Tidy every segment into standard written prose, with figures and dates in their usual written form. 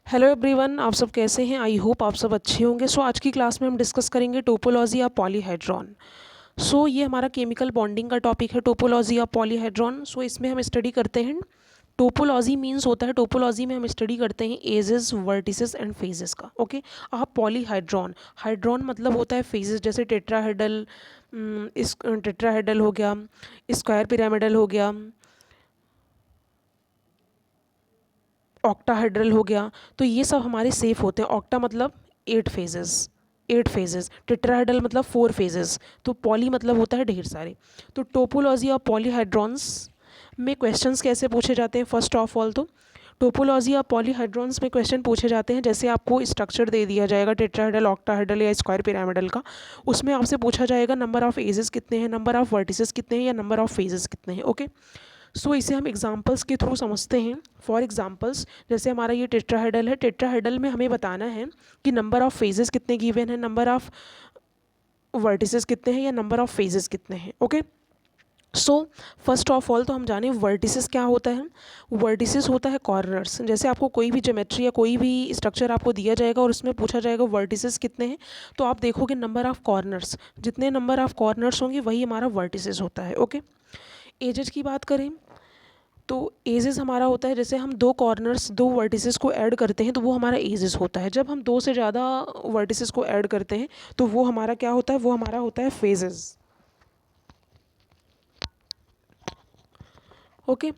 Hello everyone, आप सब कैसे हैं। आई होप आप सब अच्छे होंगे। आज की क्लास में हम डिस्कस करेंगे टोपोलॉजी ऑफ पॉलीहेड्रॉन। ये हमारा केमिकल बॉन्डिंग का टॉपिक है, टोपोलॉजी ऑफ पॉलीहेड्रॉन। इसमें हम स्टडी करते हैं टोपोलॉजी मीन्स होता है, टोपोलॉजी में हम स्टडी करते हैं एजेस, वर्टिसेस एंड फेजेस का। ओके, आप पॉलीहाइड्रॉन, हाइड्रॉन मतलब होता है फेजेस, जैसे टेट्राहेड्रल, इस टेट्राहेड्रल हो गया, स्क्वायर पिरामिडल हो गया, ऑक्टाहेड्रल हो गया। तो ये सब हमारे सेफ होते हैं। ऑक्टा मतलब 8 फेजेस, 8 फेजेस। टेट्राहेड्रल मतलब 4 फेजेस। तो पॉली मतलब होता है ढेर सारे। तो टोपोलॉजी ऑफ पॉलीहाइड्रॉन्स में क्वेश्चंस कैसे पूछे जाते हैं। फर्स्ट ऑफ ऑल तो टोपोलॉजी ऑफ पॉलीहाइड्रॉन्स में क्वेश्चन पूछे जाते हैं, जैसे आपको स्ट्रक्चर दे दिया जाएगा टेट्राहेड्रल, ऑक्टाहेड्रल या स्क्वायर पिरामिडल का। उसमें आपसे पूछा जाएगा नंबर ऑफ एजेस कितने हैं, नंबर ऑफ वर्टिसेस कितने हैं, या नंबर ऑफ फेजेस कितने हैं। ओके, इसे हम एग्जांपल्स के थ्रू समझते हैं। फॉर एग्जांपल्स, जैसे हमारा ये टेट्राहेड्रल है, टेट्राहेड्रल में हमें बताना है कि नंबर ऑफ फेजेस कितने गिवन है, नंबर ऑफ वर्टिसेस कितने हैं, या नंबर ऑफ फेजेस कितने हैं। ओके, फर्स्ट ऑफ ऑल तो हम जाने वर्टिसेस क्या होता है। वर्टिसेस होता है कॉर्नर्स। जैसे आपको कोई भी ज्योमेट्री या कोई भी स्ट्रक्चर आपको दिया जाएगा और उसमें पूछा जाएगा वर्टिसेस कितने हैं, तो आप देखोगे नंबर ऑफ कॉर्नर्स, जितने नंबर ऑफ कॉर्नर्स होंगे वही हमारा वर्टिसेस होता है। ओके, एजेस की बात करें तो एजेस हमारा होता है, जैसे हम दो कॉर्नर्स, दो वर्टिसेस को ऐड करते हैं तो वो हमारा एजेस होता है। जब हम दो से ज़्यादा वर्टिसेस को ऐड करते हैं तो वो हमारा क्या होता है, वो हमारा होता है फेजेस। ओके,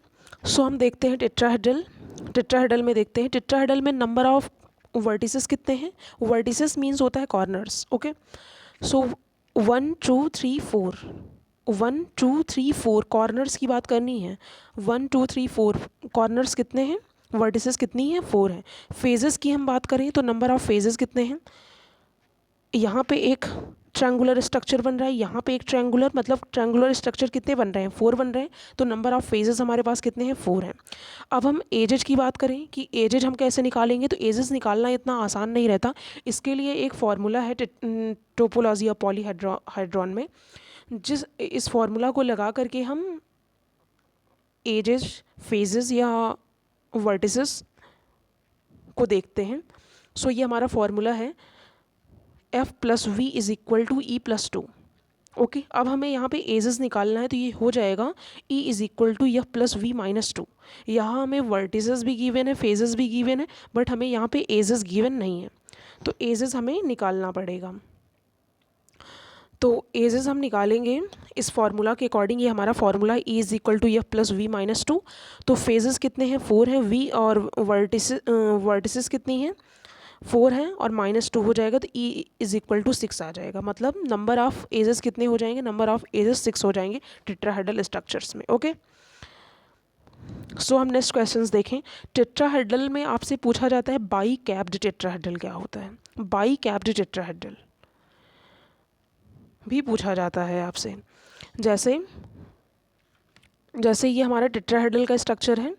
हम देखते हैं टेट्राहेड्रल। टेट्राहेड्रल में देखते हैं, टेट्राहेड्रल में नंबर ऑफ वर्टिसेस कितने हैं। वर्टिसेस मीन्स होता है कॉर्नर्स। ओके, 1 2 3 4, 1 2 3 4 कॉर्नर्स की बात करनी है। 1 2 3 4 कॉर्नर्स कितने हैं, वर्टिसेस कितनी है, 4 है। फेजेस की हम बात करें तो नंबर ऑफ फेजेस कितने हैं। यहाँ पे एक ट्रायंगुलर स्ट्रक्चर बन रहा है, यहाँ पे एक ट्रायंगुलर, मतलब ट्रायंगुलर स्ट्रक्चर कितने बन रहे हैं, 4 बन रहे हैं। तो नंबर ऑफ फेजेस हमारे पास कितने हैं, 4 हैं। अब हम एजेज की बात करें कि एजेज हम कैसे निकालेंगे, तो एजेस निकालना इतना आसान नहीं रहता। इसके लिए एक फार्मूला है टोपोलॉजी ऑफ पॉलीहाइड्रॉन में, इस फार्मूला को लगा करके हम एजेस, फेजेस या वर्टिसेस को देखते हैं। ये हमारा फार्मूला है F + V = E+2। ओके, अब हमें यहाँ पे एजेस निकालना है, तो ये हो जाएगा E = F + V - 2। यहाँ हमें वर्टिसेस भी गिवन है, फेजेस भी गिवन है, बट हमें यहाँ पे एजेस गिवन नहीं है, तो एजेस हमें निकालना पड़ेगा। तो एजेस हम निकालेंगे इस फार्मूला के अकॉर्डिंग। ये हमारा फार्मूला E = F + V - 2। तो फेजेस कितने हैं, 4 हैं। V और वर्टिसेस कितनी हैं, 4 हैं, और -2 हो जाएगा तो E = 6 आ जाएगा। मतलब नंबर ऑफ एजेस कितने हो जाएंगे, नंबर ऑफ एजेस 6 हो जाएंगे टेट्राहेड्रल स्ट्रक्चर्स में। ओके, हम नेक्स्ट क्वेश्चंस देखें। टेट्राहेड्रल में आपसे पूछा जाता है बाई कैप्ड टेट्राहेड्रल क्या होता है। बाई कैप्ड टेट्राहेड्रल भी पूछा जाता है आपसे। जैसे जैसे ये हमारा टेट्राहेड्रल का स्ट्रक्चर है,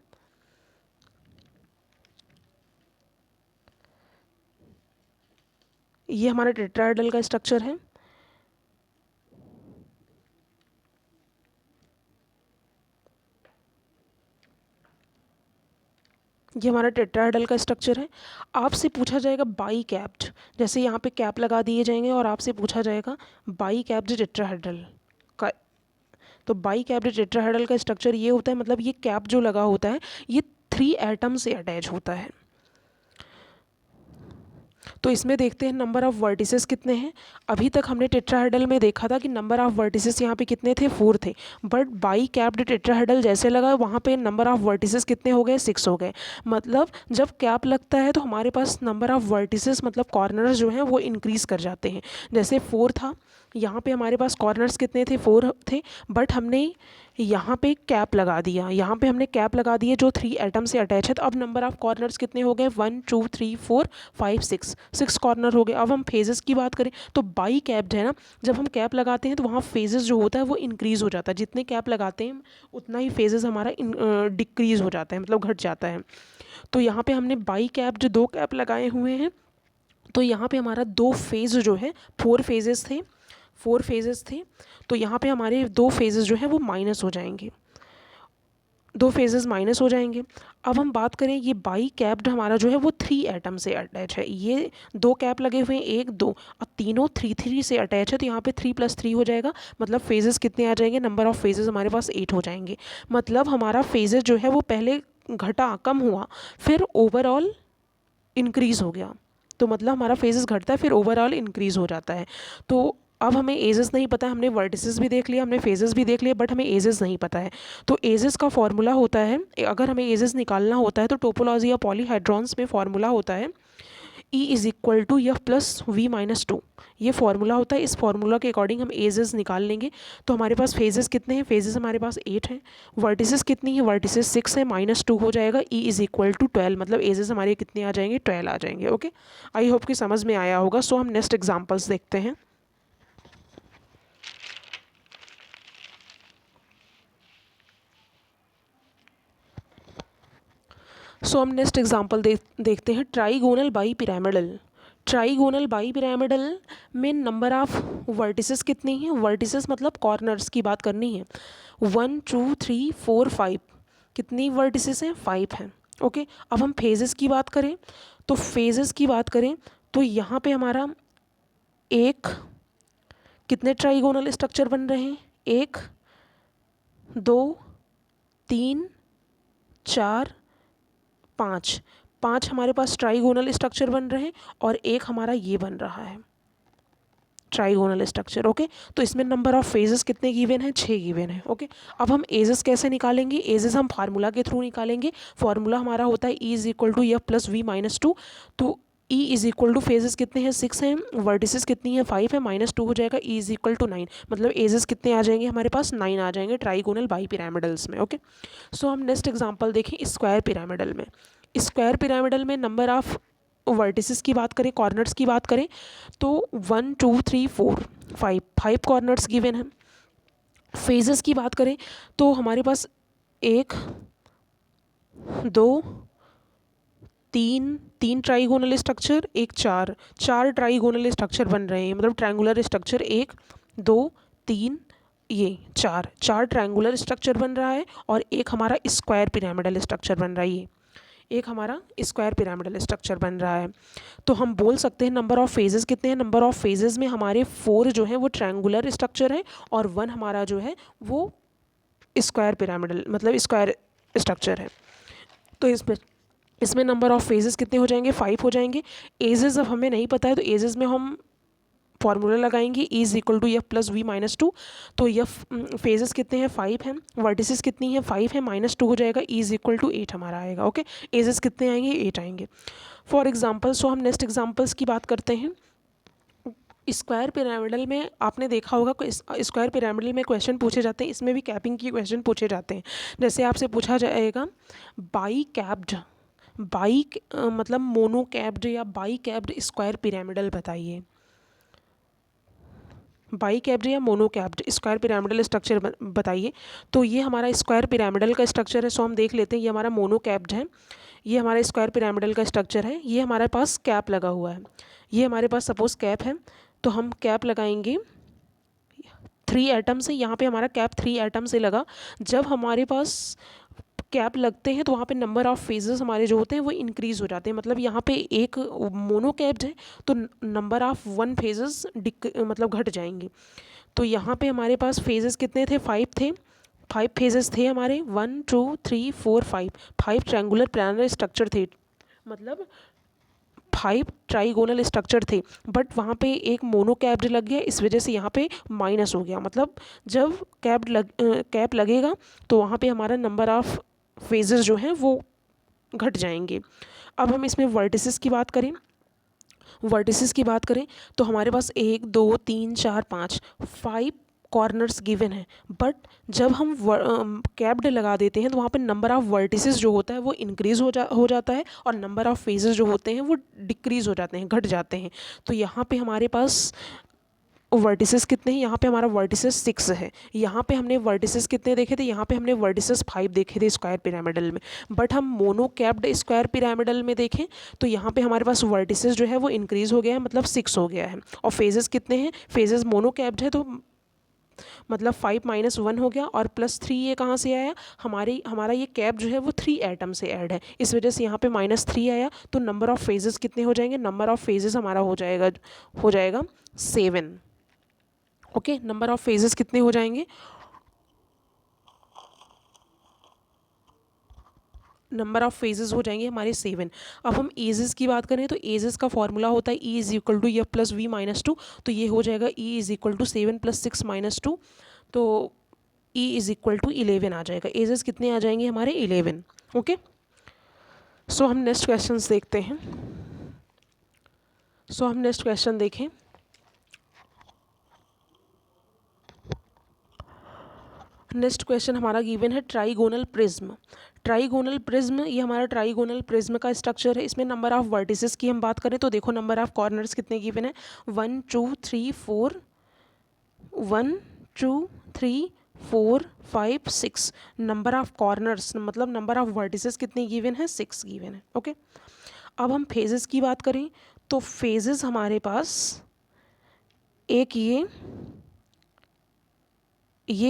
ये हमारा टेट्राहेड्रल का स्ट्रक्चर है। ये हमारा टेट्राहेड्रल का स्ट्रक्चर है। आपसे पूछा जाएगा बाई कैप्ड, जैसे यहाँ पे कैप लगा दिए जाएंगे और आपसे पूछा जाएगा बाई कैप्ड टेट्राहेड्रल का। तो बाई कैप्ड टेट्राहेड्रल का स्ट्रक्चर ये होता है, मतलब ये कैप जो लगा होता है ये 3 एटम से अटैच होता है। तो इसमें देखते हैं नंबर ऑफ वर्टिसेस कितने हैं। अभी तक हमने टेट्राहेड्रल में देखा था कि नंबर ऑफ वर्टिसेस यहाँ पे कितने थे, 4 थे, बट बाई कैप्ड टेट्राहेड्रल जैसे लगा वहाँ पे नंबर ऑफ वर्टिसेस कितने हो गए, 6 हो गए। मतलब जब कैप लगता है तो हमारे पास नंबर ऑफ वर्टिसेस, मतलब कॉर्नर्स जो हैं वो इंक्रीज़ कर जाते हैं। जैसे 4 था, यहाँ पे हमारे पास कॉर्नर्स कितने थे, 4 थे, बट हमने यहाँ पे कैप लगा दिया, यहाँ पे हमने कैप लगा दिया जो 3 एटम से अटैच है। तो अब नंबर ऑफ कॉर्नर्स कितने हो गए, 1 2 3 4 5 6 कॉर्नर हो गए। अब हम फेजेस की बात करें तो बाई कैप्ड है ना, जब हम कैप लगाते हैं तो वहाँ फेजेस जो होता है वो इंक्रीज़ हो जाता है। जितने कैप लगाते हैं उतना ही फेजेस हमारा डिक्रीज़ हो जाता है, मतलब घट जाता है। तो यहाँ पे हमने बाई कैप जो 2 कैप लगाए हुए हैं, तो यहाँ पे हमारा 2 फेज जो है, 4 फेजेस थे, 4 फेजेस थे, तो यहाँ पे हमारे 2 फेजेस जो हैं वो माइनस हो जाएंगे। दो फेजेस माइनस हो जाएंगे। अब हम बात करें ये बाई कैप्ड हमारा जो है वो 3 एटम से अटैच है, ये 2 कैप लगे हुए हैं, 1 2, और तीनों 3 3 से अटैच है, तो यहाँ पे 3 + 3 हो जाएगा। मतलब फेजेस कितने आ जाएंगे, नंबर ऑफ फेजेस हमारे पास 8 हो जाएंगे। मतलब हमारा फेजेस जो है वो पहले घटा, कम हुआ, फिर ओवरऑल इंक्रीज़ हो गया। तो मतलब हमारा फेजेस घटता है फिर ओवरऑल इंक्रीज़ हो जाता है। तो अब हमें एजेस नहीं पता है, हमने वर्टिसेस भी देख लिया, हमने फेजेस भी देख लिया, बट हमें एजेस नहीं पता है। तो एजेस का फॉर्मूला होता है, अगर हमें एजेस निकालना होता है तो टोपोलॉजी या पॉलीहाइड्रॉन्स में फॉर्मूला होता है E = F + V - 2। ये फार्मूला होता है, इस फार्मूला के अकॉर्डिंग हम एजेस निकाल लेंगे। तो हमारे पास फेजेस कितने हैं, फेजेस हमारे पास 8 हैं। वर्टिसेस कितनी है, वर्टिसेस 6 है, -2 हो जाएगा। E = 12, मतलब एजेस हमारे कितने आ जाएंगे, 12 आ जाएंगे। ओके, आई होप कि समझ में आया होगा। सो हम नेक्स्ट एग्जाम्पल्स देखते हैं। सो हम नेक्स्ट एग्जाम्पल देखते हैं, trigonal bi pyramidal. Trigonal bi pyramidal में नंबर ऑफ वर्टिसेस कितनी हैं, वर्टिसेस मतलब कॉर्नर्स की बात करनी है। 1 2 3 4 5, कितनी वर्टिसेस हैं, 5 हैं। ओके, अब हम फेजेस की बात करें, तो फेजेस की बात करें तो यहाँ पे हमारा एक, कितने ट्राइगोनल स्ट्रक्चर बन रहे हैं, 1 2 3 4 5, 5 हमारे पास ट्राइगोनल स्ट्रक्चर बन रहे हैं, और एक हमारा ये बन रहा है ट्राइगोनल स्ट्रक्चर। ओके, तो इसमें नंबर ऑफ फेजेस कितने गिवन हैं, 6 गिवन है। ओके, अब हम एजेस कैसे निकालेंगे, एजेस हम फार्मूला के थ्रू निकालेंगे। फार्मूला हमारा होता है E = F + V - 2। तो E = फेजेस कितने हैं, 6 हैं, वर्टिसेस कितनी है, 5 है, -2 हो जाएगा। E = 9, मतलब एजेस कितने आ जाएंगे हमारे पास, 9 आ जाएंगे ट्राइगोनल बाई पिरामिडल्स में। ओके, सो हम नेक्स्ट एग्जाम्पल देखें स्क्वायर पिरामिडल में। स्क्वायर पिरामिडल में नंबर ऑफ वर्टिसेस की बात करें, कॉर्नर्स की बात करें, तो 1 2 3 4 5 कॉर्नर्स गिवन हैं। फेजेस की बात करें तो हमारे पास 1 2 3 ट्राइगोनल स्ट्रक्चर, 1 4 ट्राइगोनल स्ट्रक्चर बन रहे हैं, मतलब ट्रायंगुलर स्ट्रक्चर 1 2 3, ये 4 ट्रायंगुलर स्ट्रक्चर बन रहा है, और एक हमारा स्क्वायर पिरामिडल स्ट्रक्चर बन रहा है, ये एक हमारा स्क्वायर पिरामिडल स्ट्रक्चर बन रहा है। तो हम बोल सकते हैं नंबर ऑफ फेजेस कितने हैं, नंबर ऑफ फेजेस में हमारे 4 जो हैं वो ट्रायंगुलर स्ट्रक्चर है, और 1 हमारा जो है वो स्क्वायर पिरामिडल मतलब स्क्वायर स्ट्रक्चर है। तो इसमें नंबर ऑफ फेजेस कितने हो जाएंगे, 5 हो जाएंगे। एजेस अब हमें नहीं पता है, तो एजेस में हम फॉर्मूला लगाएंगे E = F + V - 2। तो F फेजेस कितने हैं, 5 हैं, वर्टिसेस कितनी है, 5 है, -2 हो जाएगा। E = 8 हमारा आएगा। ओके, एजेस कितने आएंगे, 8 आएंगे। फॉर एग्जाम्पल, सो हम नेक्स्ट एग्जाम्पल्स की बात करते हैं। स्क्वायर पिरामिडल में आपने देखा होगा कि स्क्वायर पिरामिडल में क्वेश्चन पूछे जाते हैं, इसमें भी कैपिंग की क्वेश्चन पूछे जाते हैं। जैसे आपसे पूछा जाएगा बाई कैप्ड, मतलब मोनो कैप्ड या बाई कैप्ड स्क्वायर पिरामिडल बताइए। बाई कैप्ड या mono capped square pyramidal structure बताइए। तो ये हमारा स्क्वायर पिरामिडल का स्ट्रक्चर है, सो हम देख लेते हैं। ये हमारा मोनो कैप्ड है, ये हमारा स्क्वायर पिरामिडल का स्ट्रक्चर है। ये हमारे पास कैप लगा हुआ है, ये हमारे पास सपोज कैप है, तो हम कैप लगाएंगे 3 एटम से। यहाँ पे हमारा कैप 3 एटम से लगा। जब हमारे पास कैप लगते हैं तो वहाँ पे नंबर ऑफ फेजेस हमारे जो होते हैं वो इंक्रीज़ हो जाते हैं। मतलब यहाँ पे एक मोनो कैप्ड है तो नंबर ऑफ 1 फेजेस मतलब घट जाएंगे। तो यहाँ पे हमारे पास फेजेस कितने थे, 5 थे, 5 फेजेस थे हमारे, 1 2 3 4 5 ट्रायंगुलर प्लानर स्ट्रक्चर थे, मतलब 5 ट्राइगोनल स्ट्रक्चर थे। बट वहाँ पे एक मोनो कैप्ड लग गया, इस वजह से यहाँ पे माइनस हो गया। मतलब जब कैप लगेगा तो वहाँ पे हमारा नंबर ऑफ फेजेस जो हैं वो घट जाएंगे। अब हम इसमें वर्टिसेस की बात करें, वर्टिसेस की बात करें तो हमारे पास 1 2 3 4 5 कॉर्नर्स गिवन है। बट जब हम कैप्ड लगा देते हैं तो वहाँ पे नंबर ऑफ़ वर्टिसेस जो होता है वो इंक्रीज़ हो जाता है, और नंबर ऑफ़ फेजेस जो होते हैं वो डिक्रीज़ हो जाते हैं, घट जाते हैं। तो यहाँ पे हमारे पास वर्टिसेस कितने हैं, यहाँ पे हमारा वर्टिसेस 6 है। यहाँ पे हमने वर्टिसेस कितने देखे थे, यहाँ पे हमने वर्टिसेस 5 देखे थे स्क्वायर पिरामिडल में। बट हम मोनो कैप्ड स्क्वायर पिरामिडल में देखें तो यहाँ पे हमारे पास वर्टिसेस जो है वो इंक्रीज़ हो गया है, मतलब 6 हो गया है। और फेजेस कितने हैं, फेजेस मोनो कैप्ड है तो मतलब 5 माइनस 1 हो गया, और +3 ये कहाँ से आया, हमारा ये कैप जो है वो 3 एटम से ऐड है, इस वजह से यहाँ पे -3 आया। तो नंबर ऑफ़ फेजेस कितने हो जाएंगे, नंबर ऑफ़ फेजेस हमारा हो जाएगा 7। ओके, नंबर ऑफ़ फेजेस कितने हो जाएंगे, नंबर ऑफ़ फेजेस हो जाएंगे हमारे 7। अब हम एजेस की बात करें तो एजेस का फॉर्मूला होता है E is equal to F plus V minus 2, तो ये हो जाएगा E इज़ इक्वल टू 7 + 6 - 2, तो E इज़ इक्वल टू 11 आ जाएगा। एजेस कितने आ जाएंगे हमारे 11। ओके, सो हम नेक्स्ट क्वेश्चन देखते हैं। हम नेक्स्ट क्वेश्चन देखें। नेक्स्ट क्वेश्चन हमारा गिवन है ट्राइगोनल प्रिज्म। ट्राइगोनल प्रिज्म, ये हमारा ट्राइगोनल प्रिज्म का स्ट्रक्चर है। इसमें नंबर ऑफ वर्टिसेस की हम बात करें तो देखो नंबर ऑफ कॉर्नर्स कितने गिवन है, 1 2 3 4, 1 2 3 4 5 6। नंबर ऑफ कॉर्नर्स मतलब नंबर ऑफ वर्टिसेस कितने गिवन है, 6 गिवन है। ओके, अब हम फेजेस की बात करें तो फेजेस हमारे पास एक ये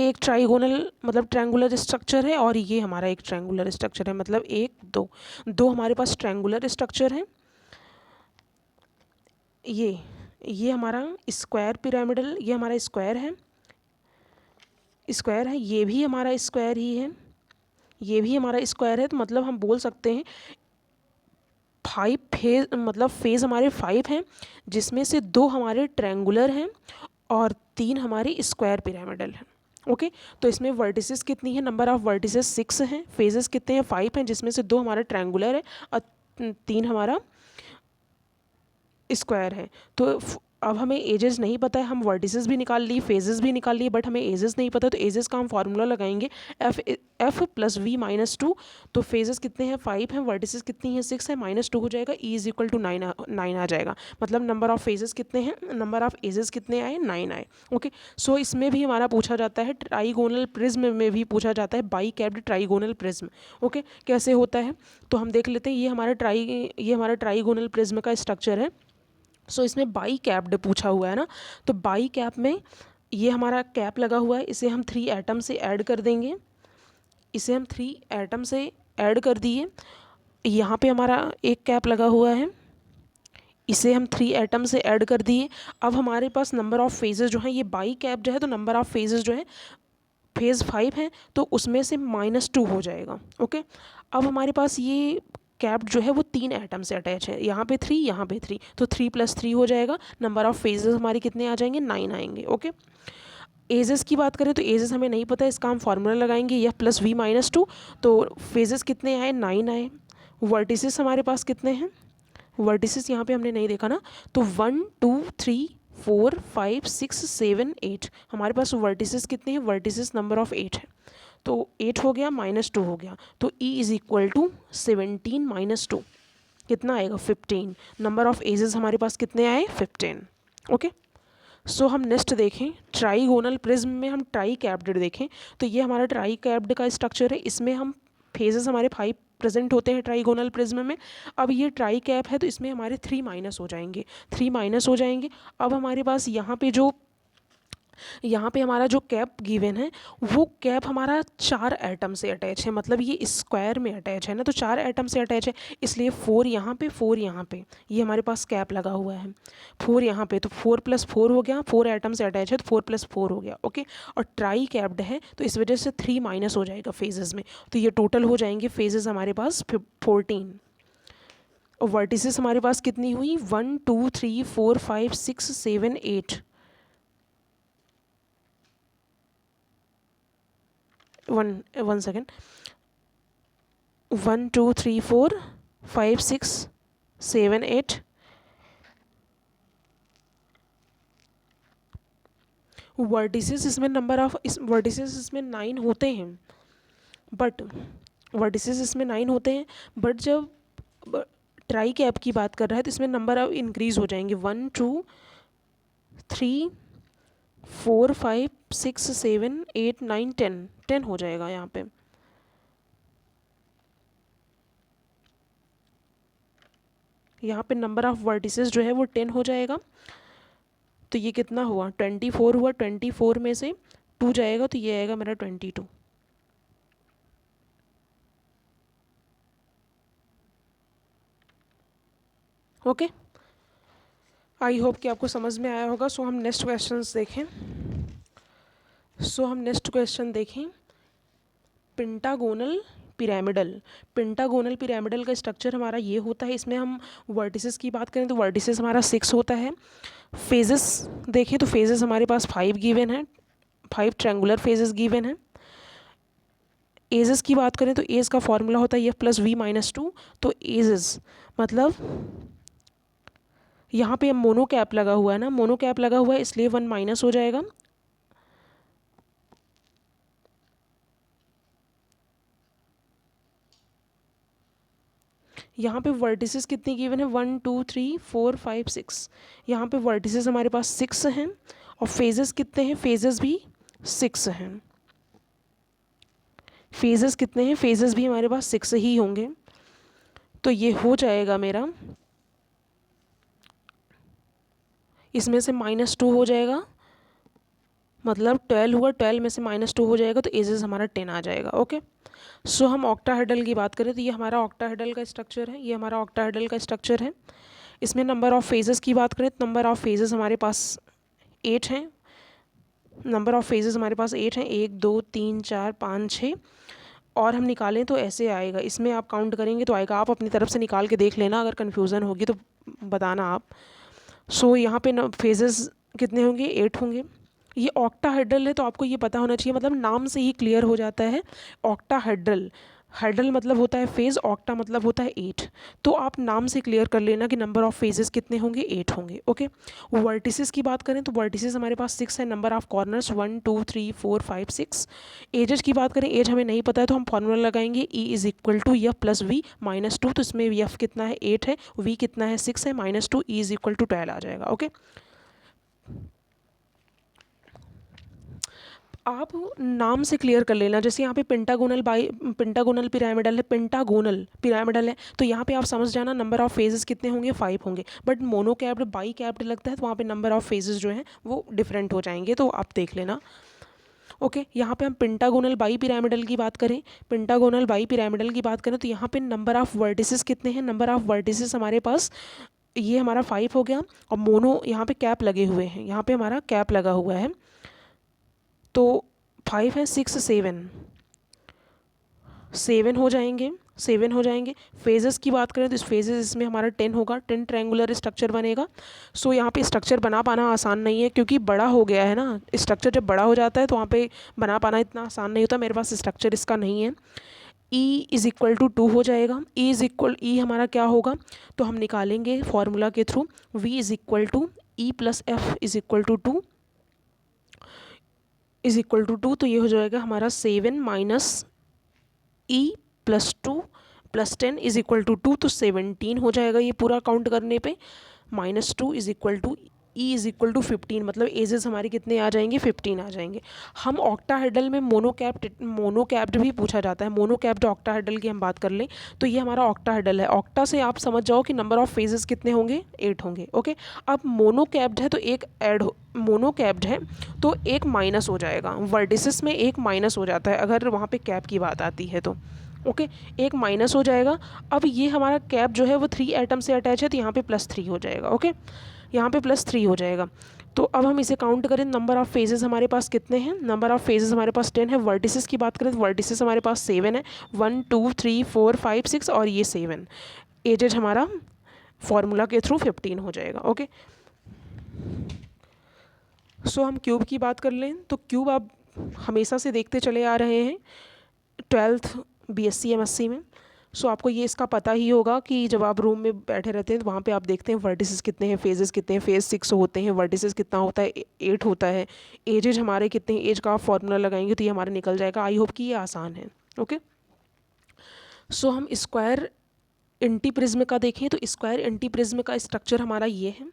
एक ट्राइगोनल मतलब ट्रायंगुलर स्ट्रक्चर है, और ये हमारा एक ट्रायंगुलर स्ट्रक्चर है, मतलब 1 2 हमारे पास ट्रायंगुलर स्ट्रक्चर है। ये हमारा स्क्वायर पिरामिडल, ये हमारा स्क्वायर है, ये भी हमारा स्क्वायर ही है, ये भी हमारा स्क्वायर है। तो मतलब हम बोल सकते हैं 5 फेज, मतलब फेज हमारे 5 हैं, जिसमें से 2 हमारे ट्रायंगुलर हैं और 3 हमारी स्क्वायर पिरामिडल हैं। ओके, तो इसमें वर्टिसेस कितनी है, नंबर ऑफ वर्टिसेस 6 हैं, फेजेस कितने हैं, 5 हैं, जिसमें से 2 हमारा ट्रायंगुलर है और 3 हमारा स्क्वायर है। तो अब हमें एजेस नहीं पता है, हम वर्टिसेस भी निकाल लिए, फेजेस भी निकाल लिए, बट हमें एजेस नहीं पता। तो एजेस का हम फार्मूला लगाएंगे एफ प्लस वी माइनस 2। तो फेजेस कितने हैं, 5 हैं, वर्टिसेस कितनी हैं, 6 है, -2 हो जाएगा, ई इज इक्वल टू 9 आ जाएगा। मतलब नंबर ऑफ फेजेस कितने हैं, नंबर ऑफ एजेस कितने आए, 9 आए। ओके, सो इसमें भी हमारा पूछा जाता है, ट्राइगोनल प्रिज्म में भी पूछा जाता है by capped trigonal prism. Okay, कैसे होता है तो हम देख लेते हैं। ये हमारा ट्राइगोनल प्रिज्म का स्ट्रक्चर है। सो इसमें बाई कैप्ड पूछा हुआ है ना, तो बाई कैप में ये हमारा कैप लगा हुआ है, इसे हम 3 एटम से ऐड कर देंगे, इसे हम 3 एटम से ऐड कर दिए। यहाँ पे हमारा एक कैप लगा हुआ है, इसे हम 3 एटम से ऐड कर दिए। अब हमारे पास नंबर ऑफ़ फेजेस जो हैं, ये बाई कैप जो है, तो नंबर ऑफ़ फेजेस जो है फेज़ 5 है, तो उसमें से -2 हो जाएगा। ओके, अब हमारे पास ये कैप जो है वो 3 एटम से अटैच है, यहाँ पे 3, यहाँ पे 3, तो 3 + 3 हो जाएगा। नंबर ऑफ़ फेजेस हमारे कितने आ जाएंगे, 9 आएंगे। ओके, एजेस की बात करें तो एजेस हमें नहीं पता, इसका हम फार्मूला लगाएंगे F प्लस V माइनस 2। तो फेजेस कितने आए, 9 आए। वर्टिसेस हमारे पास कितने हैं, वर्टिसेस यहाँ पे हमने नहीं देखा ना, तो 1 2 3 4 5 6 7 8 हमारे पास वर्टिसेस कितने हैं, वर्टिसेस नंबर ऑफ़ 8 है, तो 8 हो गया, -2 हो गया, तो E इज़ इक्वल टू 17 - 2 कितना आएगा, 15। नंबर ऑफ़ एजेस हमारे पास कितने आए, 15। ओके, सो हम नेक्स्ट देखें, ट्राइगोनल प्रिज्म में हम ट्राई कैप्ड देखें। तो ये हमारा ट्राई कैप्ड का स्ट्रक्चर है, इसमें हम फेजेस हमारे 5 प्रेजेंट होते हैं ट्राइगोनल प्रिज्म में। अब ये ट्राई कैप है, तो इसमें हमारे 3 माइनस हो जाएंगे, 3 माइनस हो जाएंगे। अब हमारे पास यहाँ पे हमारा जो कैप गिवन है, वो कैप हमारा 4 एटम से अटैच है, मतलब ये स्क्वायर में अटैच है ना, तो 4 एटम से अटैच है, इसलिए 4 यहाँ पे, 4 यहाँ पे, ये हमारे पास कैप लगा हुआ है, 4 यहाँ पे, तो 4 + 4 हो गया, 4 एटम से अटैच है, तो 4 + 4 हो गया। ओके, और ट्राई कैप्ड है, तो इस वजह से 3 माइनस हो जाएगा फेजेस में, तो ये टोटल हो जाएंगे फेजेस हमारे पास 14। और वर्टिसेस हमारे पास कितनी हुई, 1 2 3 4 5 6 7 8, 1 सेकेंड, 1 2 3 4 5 6 7 8, वर्टिसेस इसमें नंबर ऑफ वर्टिसेस इसमें 9 होते हैं, बट वर्टिसेस इसमें 9 होते हैं, बट जब ट्राई कैप की बात कर रहा है तो इसमें नंबर ऑफ इंक्रीज हो जाएंगे, 1 2 3 4 5 6 7 8 9 10 हो जाएगा यहाँ पे। यहाँ पे नंबर ऑफ वर्टिसेस जो है वो 10 हो जाएगा, तो ये कितना हुआ, 24 हुआ। 24 में से 2 जाएगा तो ये आएगा मेरा 22। ओके, आई होप कि आपको समझ में आया होगा। सो हम नेक्स्ट क्वेश्चंस देखें। हम नेक्स्ट क्वेश्चन देखें, पेंटागोनल पिरामिडल। पेंटागोनल पिरामिडल का स्ट्रक्चर हमारा ये होता है। इसमें हम वर्टिसेस की बात करें तो वर्टिसेस हमारा 6 होता है। फेजेस देखें तो फेजेस हमारे पास 5 गिवन है, 5 ट्रैंगुलर फेजेस गिवन है। एजेस की बात करें तो एज का फॉर्मूला होता है F+V-2। तो एजेस मतलब यहाँ पे मोनो कैप लगा हुआ है ना, मोनो कैप लगा हुआ है इसलिए 1 माइनस हो जाएगा। यहाँ पे वर्टिसेस कितनी गिवन है, 1 2 3 4 5 6। यहाँ पे वर्टिसेस हमारे पास 6 हैं और फेजेस कितने हैं, फेजेस भी 6 हैं। फेजेस कितने हैं, फेजेस भी हमारे पास 6 ही होंगे। तो ये हो जाएगा मेरा, इसमें से -2 हो जाएगा, मतलब 12 हुआ, 12 में से -2 हो जाएगा तो एजेस हमारा 10 आ जाएगा। ओके, सो हम ऑक्टाहेड्रल की बात करें तो ये हमारा ऑक्टाहेड्रल का स्ट्रक्चर है, ये हमारा ऑक्टाहेड्रल का स्ट्रक्चर है। इसमें नंबर ऑफ़ फेजेस की बात करें तो नंबर ऑफ़ फेजेस हमारे पास 8 हैं। नंबर ऑफ़ फेजेस हमारे पास 8 हैं, 1 2 3 4 5 6। और हम निकालें तो ऐसे आएगा, इसमें आप काउंट करेंगे तो आएगा। आप अपनी तरफ से निकाल के देख लेना, अगर कन्फ्यूज़न होगी तो बताना आप। सो यहाँ पे फेजेस कितने होंगे, 8 होंगे। ये ऑक्टाहेड्रल है तो आपको ये पता होना चाहिए, मतलब नाम से ही क्लियर हो जाता है। ऑक्टाहेड्रल, हेड्रल मतलब होता है फेज़, ऑक्टा मतलब होता है 8। तो आप नाम से क्लियर कर लेना कि नंबर ऑफ़ फेजेस कितने होंगे, 8 होंगे। ओके, वर्टिसेस की बात करें तो वर्टिसेस हमारे पास 6 है। Number of corners 1 2 3 4 5 6। एजेस की बात करें, एज हमें नहीं पता है तो हम फॉर्मूला लगाएंगे E=F+V-2। तो इसमें F कितना है, 8 है, V कितना है, 6 है, -2 E=12 आ जाएगा। ओके, आप नाम से क्लियर कर लेना। जैसे यहाँ पे पेंटागोनल पिरामिडल है, पेंटागोनल पिरामिडल है तो यहाँ पे आप समझ जाना नंबर ऑफ़ फेजेस कितने होंगे, 5 होंगे। But mono capped by capped लगता है तो वहाँ पे नंबर ऑफ़ फेजेस जो हैं वो डिफरेंट हो जाएंगे, तो आप देख लेना। ओके, यहाँ पे हम पेंटागोनल बाई पिरामिडल की बात करें, पेंटागोनल बाई पिरामिडल की बात करें तो यहाँ पे नंबर ऑफ़ वर्टिसेस कितने हैं, नंबर ऑफ़ वर्टिसेस हमारे पास ये हमारा 5 हो गया। और मोनो यहाँ पे कैप लगे हुए हैं, यहाँ पे हमारा कैप लगा हुआ है तो 5 है, 6 7 हो जाएंगे, 7 हो जाएंगे। फेजेस की बात करें तो इस फेजेस इसमें हमारा 10 होगा, 10 ट्रायंगुलर स्ट्रक्चर बनेगा। सो यहाँ पे स्ट्रक्चर बना पाना आसान नहीं है क्योंकि बड़ा हो गया है ना। स्ट्रक्चर जब बड़ा हो जाता है तो वहाँ पे बना पाना इतना आसान नहीं होता। मेरे पास स्ट्रक्चर इसका नहीं है। E=2 हो जाएगा। E हमारा क्या होगा, तो हम निकालेंगे फॉर्मूला के थ्रू। V=E+F=2 तो ये हो जाएगा हमारा 7 -E+2 + 10 = 2 तो 17 हो जाएगा ये पूरा काउंट करने पे। -2 E=15, मतलब एजेस हमारे कितने आ जाएंगे, 15 आ जाएंगे। हम ऑक्टाहेड्रल में मोनोकैप्ड भी पूछा जाता है। मोनोकैप्ड ऑक्टाहेड्रल की हम बात कर लें तो ये हमारा ऑक्टाहेड्रल है। ऑक्टा से आप समझ जाओ कि नंबर ऑफ़ फेजेस कितने होंगे, 8 होंगे। ओके, अब मोनोकैप्ड है तो एक माइनस हो जाएगा। वर्टिसेस में एक माइनस हो जाता है अगर वहाँ पे कैप की बात आती है तो। ओके, एक माइनस हो जाएगा। अब ये हमारा कैप जो है वो 3 एटम से अटैच है तो यहाँ पे +3 हो जाएगा। ओके, यहाँ पे +3 हो जाएगा। तो अब हम इसे काउंट करें, नंबर ऑफ़ फेजेस हमारे पास कितने हैं, नंबर ऑफ़ फेजेस हमारे पास 10 है। वर्टिसेस की बात करें तो वर्टिसेस हमारे पास 7 है, 1 2 3 4 5 6 और ये 7। एजेज हमारा फॉर्मूला के थ्रू 15 हो जाएगा। ओके, सो हम क्यूब की बात कर लें तो क्यूब आप हमेशा से देखते चले आ रहे हैं 12th BSc MSc में। सो आपको ये इसका पता ही होगा कि जब आप रूम में बैठे रहते हैं तो वहाँ पे आप देखते हैं वर्टिसेस कितने हैं, फेजेस कितने हैं। फेज 6 होते हैं, वर्टिसेस कितना होता है, 8 होता है। एजेज हमारे कितने हैं, एज का आप फॉर्मूला लगाएंगे तो ये हमारे निकल जाएगा। आई होप कि ये आसान है। ओके, सो हम स्क्वायर एंटीप्रिज्म का देखें तो स्क्वायर एंटीप्रिज्म का स्ट्रक्चर हमारा ये है।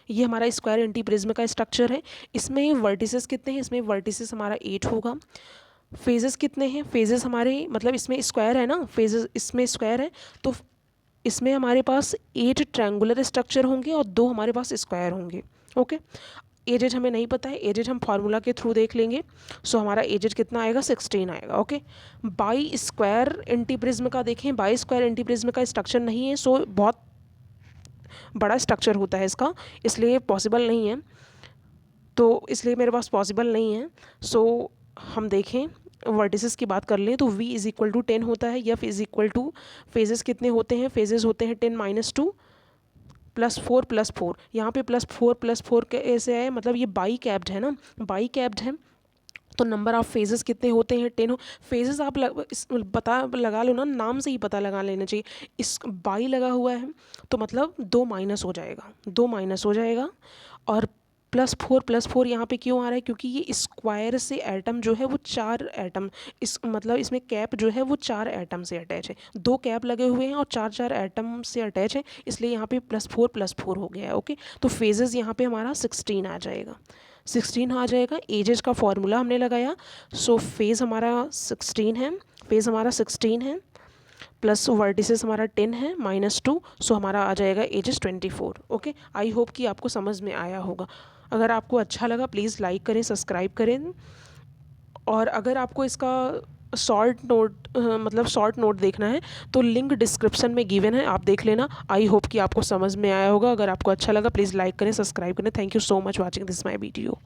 ये हमारा स्क्वायर एंटीप्रिज्म का स्ट्रक्चर है। इसमें वर्टिसेस कितने हैं, इसमें वर्टिसेस हमारा 8 होगा। फेजेस कितने हैं, फेजेस हमारे मतलब इसमें स्क्वायर है ना, फेजेस इसमें स्क्वायर है तो इसमें हमारे पास 8 ट्रायंगुलर स्ट्रक्चर होंगे और 2 हमारे पास स्क्वायर होंगे। ओके, एजेज हमें नहीं पता है, एजेज हम फार्मूला के थ्रू देख लेंगे। सो हमारा एजेज कितना आएगा, 16 आएगा। ओके, बाई स्क्वायर एंटीप्रिज्म का देखें, बाई स्क्वायर एंटीप्रिज्म का स्ट्रक्चर नहीं है, सो बहुत बड़ा स्ट्रक्चर होता है इसका, इसलिए पॉसिबल नहीं है, तो इसलिए मेरे पास पॉसिबल नहीं है। सो हम देखें वर्टिसेस की बात कर लें तो v इज़ इक्वल टू 10 होता है, f is equal two phases कितने होते हैं, फेजेस होते हैं 10 माइनस 2 +4 +4। यहाँ पे +4 +4 कैसे है, मतलब ये बाई कैप्ड है ना, बाई कैप्ड है तो नंबर ऑफ फेजेस कितने होते हैं, 10 फेजेस आप पता लगा लो ना, नाम से ही पता लगा लेना चाहिए। इस बाई लगा हुआ है तो मतलब 2 माइनस हो जाएगा, 2 माइनस हो जाएगा। और +4 यहाँ पे क्यों आ रहा है, क्योंकि ये स्क्वायर से एटम जो है वो 4 एटम, इस मतलब इसमें कैप जो है वो 4 एटम से अटैच है, 2 कैप लगे हुए हैं और 4 एटम से अटैच है, इसलिए यहाँ पे +4 हो गया है। ओके, तो फेजेस यहाँ पे हमारा 16 आ जाएगा, 16 आ जाएगा। एजेस का फॉर्मूला हमने लगाया, सो फेज़ हमारा 16 है, फेज़ हमारा 16 है, प्लस वर्टिसेस हमारा 10 है -2, सो हमारा आ जाएगा एजेस 24। ओके, आई होप कि आपको समझ में आया होगा। अगर आपको अच्छा लगा प्लीज़ लाइक करें, सब्सक्राइब करें, और अगर आपको इसका शॉर्ट नोट देखना है तो लिंक डिस्क्रिप्शन में गिवन है, आप देख लेना। आई होप कि आपको समझ में आया होगा। अगर आपको अच्छा लगा प्लीज़ लाइक करें, सब्सक्राइब करें। Thank you so much watching this my video.